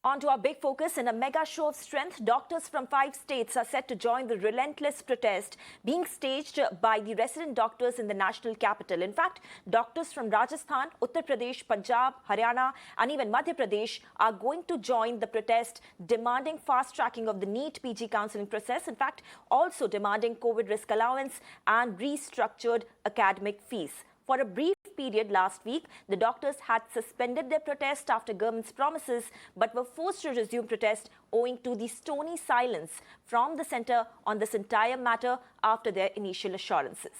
On to our big focus. In a mega show of strength, doctors from 5 states are set to join the relentless protest being staged by the resident doctors in the national capital. In fact, doctors from Rajasthan, Uttar Pradesh, Punjab, Haryana and even Madhya Pradesh are going to join the protest, demanding fast tracking of the NEET-PG counselling process. In fact, also demanding COVID risk allowance and restructured academic fees. For a brief period last week, the doctors had suspended their protest after government's promises, but were forced to resume protest owing to the stony silence from the centre on this entire matter after their initial assurances.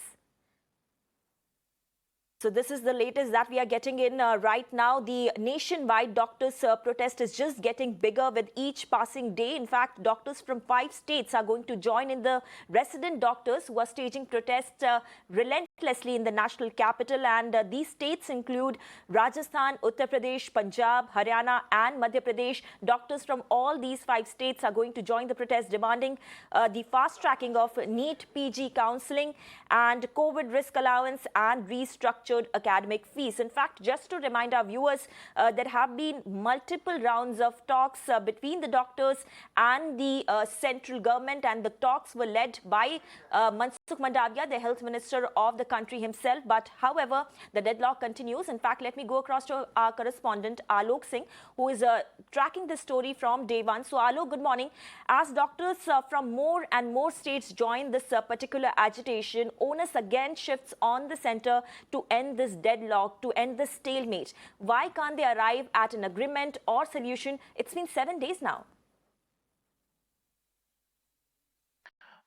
So this is the latest that we are getting in right now. The nationwide doctors' protest is just getting bigger with each passing day. In fact, doctors from 5 states are going to join in the resident doctors who are staging protests relentlessly in the national capital. And these states include Rajasthan, Uttar Pradesh, Punjab, Haryana and Madhya Pradesh. Doctors from all these 5 states are going to join the protest, demanding the fast tracking of NEET-PG counselling and COVID risk allowance and restructured academic fees. In fact, just to remind our viewers, there have been multiple rounds of talks between the doctors and the central government, and the talks were led by Mansukh Mandavia, the health minister of the country himself. But however, the deadlock continues. In fact, let me go across to our correspondent Alok Singh, who is tracking this story from day one. So Alok, good morning. As doctors from more and more states join this particular agitation, onus again shifts on the centre to end this deadlock, to end this stalemate. Why can't they arrive at an agreement or solution? It's been 7 days now.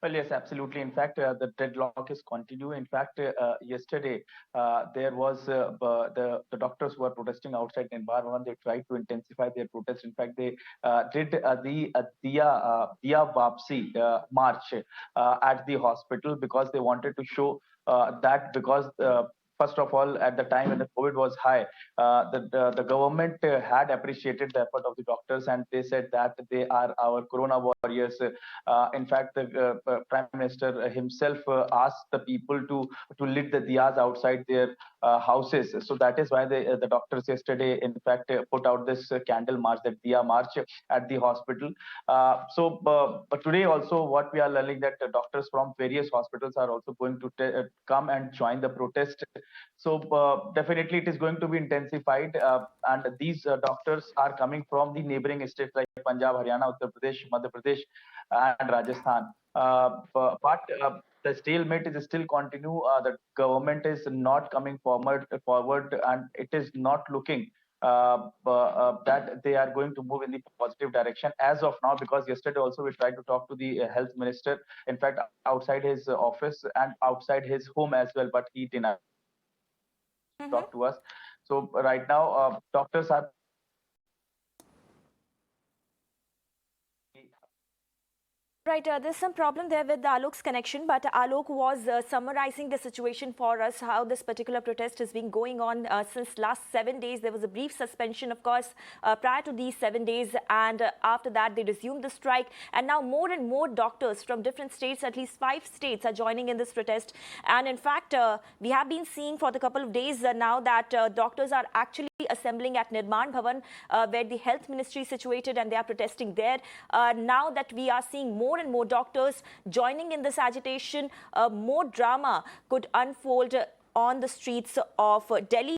Well, yes, absolutely. In fact, the deadlock is continue. In fact, yesterday there was the doctors were protesting outside Nirmar Bhavan. They tried to intensify their protest. In fact, they did the Diya Vapsi march at the hospital because they wanted to show that because. First of all, at the time when the COVID was high, the government had appreciated the effort of the doctors, and they said that they are our corona warriors. In fact, the Prime Minister himself asked the people to lit the diyas outside their houses. So that is why the doctors yesterday, in fact, put out this candle march, the Diya march at the hospital. But today also, what we are learning that the doctors from various hospitals are also going to come and join the protest. So definitely it is going to be intensified, and these doctors are coming from the neighboring states like Punjab, Haryana, Uttar Pradesh, Madhya Pradesh, and Rajasthan. But the stalemate is still continue. The government is not coming forward, and it is not looking that they are going to move in the positive direction as of now, because yesterday also we tried to talk to the health minister, in fact outside his office and outside his home as well, but he denied talk to us. So right now doctors are Right, there's some problem there with Alok's connection, but Alok was summarizing the situation for us, how this particular protest has been going on since last 7 days. There was a brief suspension, of course, prior to these 7 days, and after that they resumed the strike. And now more and more doctors from different states, at least 5 states, are joining in this protest. And in fact, we have been seeing for the couple of days now that doctors are actually assembling at Nirmar Bhavan, where the health ministry is situated, and they are protesting there. Now that we are seeing more and more doctors joining in this agitation, more drama could unfold on the streets of Delhi.